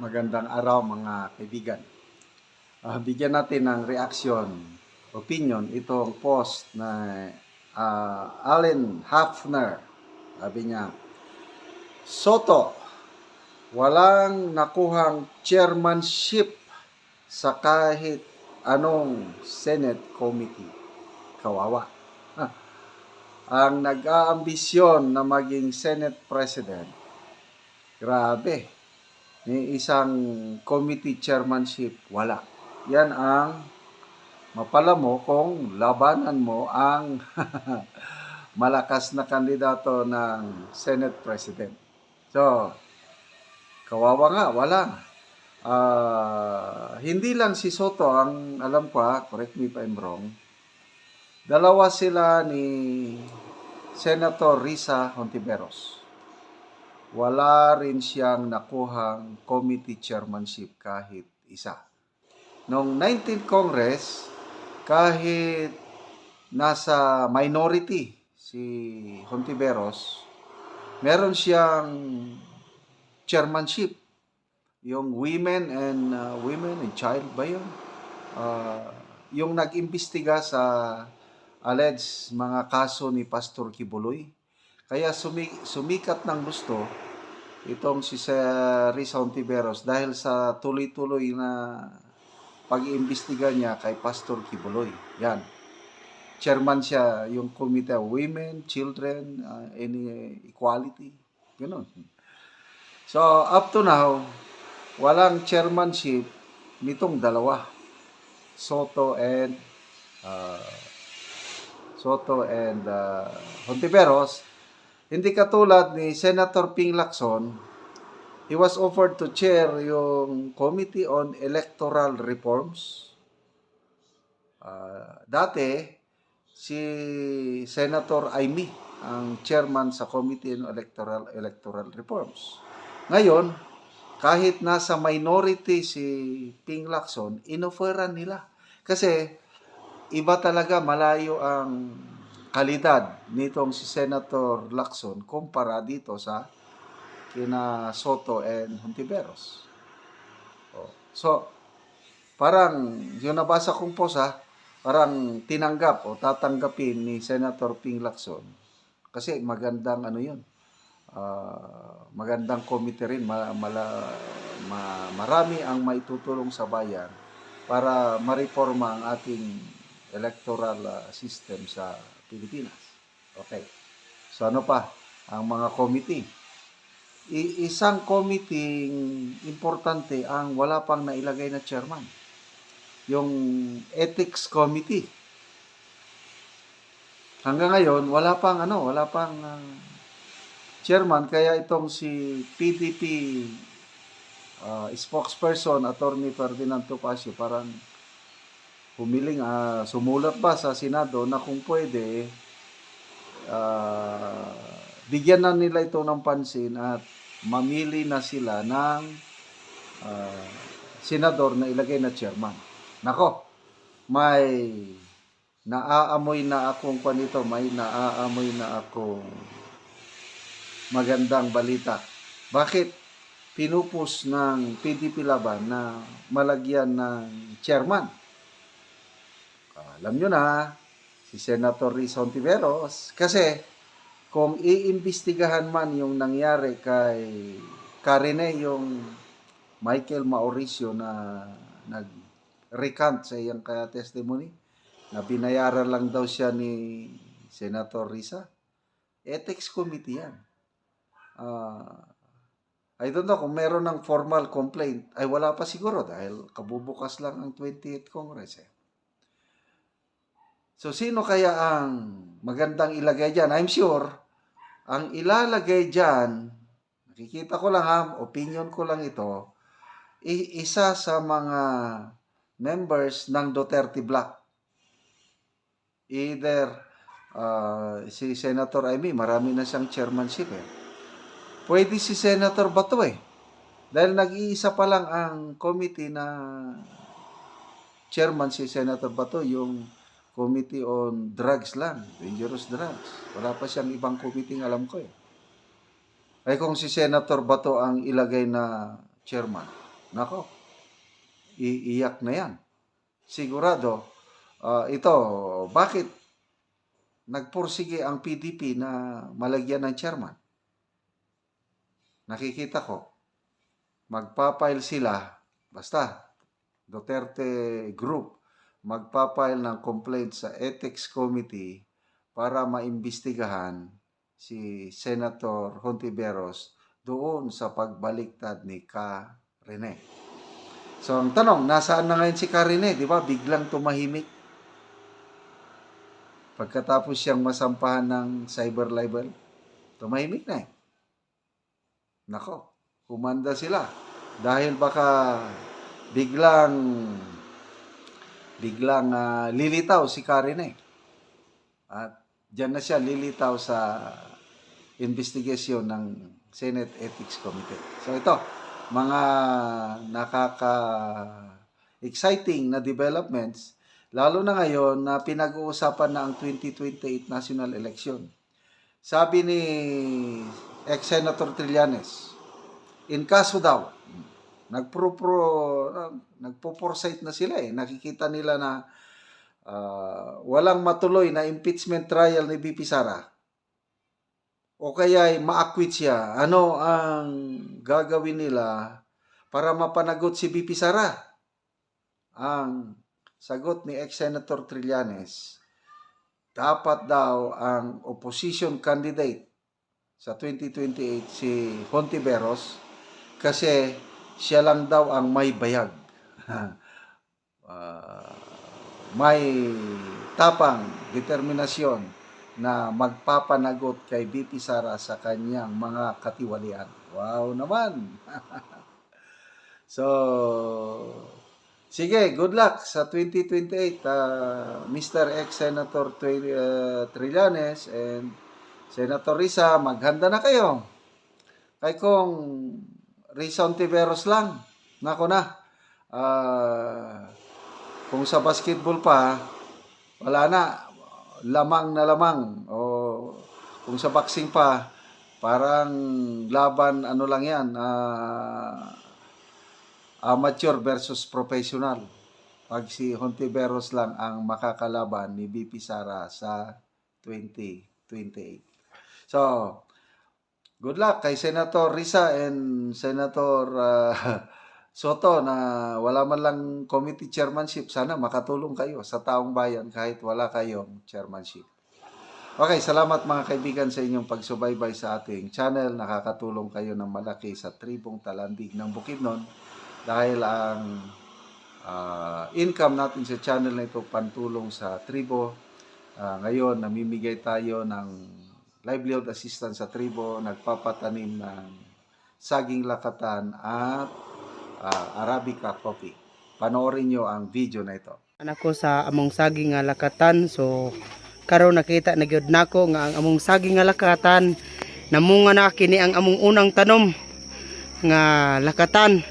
Magandang araw mga kaibigan. Bigyan natin ng reaction, opinion, itong post na Allen Hafner. Sabi niya, Soto, walang nakuhang chairmanship sa kahit anong Senate committee. Kawawa. Ang nag-aambisyon na maging Senate President, grabe, ni isang committee chairmanship, wala. Yan ang mapala mo kung labanan mo ang malakas na kandidato ng Senate President. So, kawawa nga, wala. Hindi lang si Soto ang alam ko, correct me if I'm wrong, dalawa sila ni Senator Risa Hontiveros. Wala rin siyang nakuhang committee chairmanship kahit isa. Noong 19th Congress, kahit nasa minority si Hontiveros, meron siyang chairmanship. Yung Women and Child ba yun? Yung nag-imbestiga sa alleged mga kaso ni Pastor Kibuloy. Kaya sumikat ng gusto itong si Risa Hontiveros dahil sa tuloy-tuloy na pag-iimbestiga niya kay Pastor Kibuloy. Yan. Chairman siya yung Committee of Women, Children, Equality. Ganun. So, up to now, walang chairmanship nitong dalawa. Soto and Hontiveros. Hindi katulad ni Senator Ping Lacson, he was offered to chair yung Committee on Electoral Reforms. Dati, si Senator Amy ang chairman sa Committee on Electoral Reforms. Ngayon, kahit nasa minority si Ping Lacson, inoferan nila. Kasi iba talaga, malayo ang kalidad nitong si Senator Lacson kumpara dito sa kina Soto and Hontiveros. So, parang yung nabasa kong post parang tinanggap o tatanggapin ni Senator Ping Lacson kasi magandang yun. Magandang committee rin, marami ang maitutulong sa bayan para mareforma ang ating electoral system sa Pilipinas. Okay. So ano pa? Ang mga committee. Isang committee importante ang wala pang nailagay na chairman. Yung Ethics Committee. Hanggang ngayon, wala pang chairman, kaya itong si PDP spokesperson, Attorney Ferdinand Topacio, parang humiling, sumulat pa sa Senado na kung pwede, bigyan na nila ito ng pansin at mamili na sila ng senador na ilagay na chairman. Nako, may naaamoy na akong magandang balita. Bakit pinupus ng PDP Laban na malagyan ng chairman? Alam nyo na, si Senator Risa Hontiveros, kasi kung iimbestigahan man yung nangyari kay Karine, yung Michael Mauricio na nag-recant sa iyang testimony, na binayaran lang daw siya ni Senator Risa, Ethics Committee yan. I don't know kung meron ng formal complaint. Ay wala pa siguro dahil kabubukas lang ang 20th Congress. So, sino kaya ang magandang ilagay dyan? I'm sure, ang ilalagay dyan, nakikita ko lang opinion ko lang ito, isa sa mga members ng Duterte Bloc. Either si Senator Amy, marami na siyang chairmanship Pwede si Senator Bato Dahil nag-iisa pa lang ang committee na chairman si Senator Bato, yung Committee on Drugs lang, dangerous drugs. Wala pa siyang ibang committee alam ko Ay kung si Senator Bato ang ilagay na chairman, nako, iiyak na yan. Sigurado, ito, bakit nagpursige ang PDP na malagyan ng chairman? Nakikita ko, magpapile sila, basta Duterte Group, magpapile ng complaint sa Ethics Committee para maimbestigahan si Senator Hontiveros doon sa pagbaliktad ni Ka Rene. So, ang tanong, nasaan na ngayon si Ka Rene? Di ba? Biglang tumahimik. Pagkatapos siyang masampahan ng cyber libel, tumahimik na eh. Nako, humanda sila. Dahil baka biglang lilitaw si Ka Rene. At diyan na siya lilitaw sa investigasyon ng Senate Ethics Committee. So ito, mga nakaka-exciting na developments, lalo na ngayon na pinag-uusapan na ang 2028 national election. Sabi ni ex-Senator Trillanes, in kaso daw, nagpo-foresight na sila eh. Nakikita nila na walang matuloy na impeachment trial ni VP Sara. O kaya ma-acquit siya. Ano ang gagawin nila para mapanagot si VP Sara? Ang sagot ni ex-Senator Trillanes, dapat daw ang opposition candidate sa 2028 si Hontiveros kasi siya lang daw ang may bayag. May tapang, determinasyon na magpapanagot kay VP Sara sa kanyang mga katiwalian. Wow naman! So, sige, good luck sa 2028, Mr. ex-Senator Trillanes and Senator Risa, maghanda na kayo. Kay kung Risa Hontiveros lang, nako na. Kung sa basketball pa, wala na. Lamang na lamang. O kung sa boxing pa, parang laban, ano lang yan, amateur versus professional. Pag si Hontiveros lang ang makakalaban ni VP Sara sa 2028. So, good luck kay Senator Risa and Senator Soto na wala man lang committee chairmanship. Sana makatulong kayo sa taong bayan kahit wala kayong chairmanship. Okay, salamat mga kaibigan sa inyong pagsubaybay sa ating channel. Nakakatulong kayo ng malaki sa tribong Talandig ng Bukidnon dahil ang income natin sa channel na ito pantulong sa tribo. Ngayon, namimigay tayo ng livelihood assistance sa tribo, nagpapatanim ng saging lakatan at Arabica coffee. Panoorin nyo ang video na ito. Anak ko sa among saging nga lakatan, so karon nakita na gyud nako nga ang among saging nga lakatan namunga na kini ang among unang tanom nga lakatan.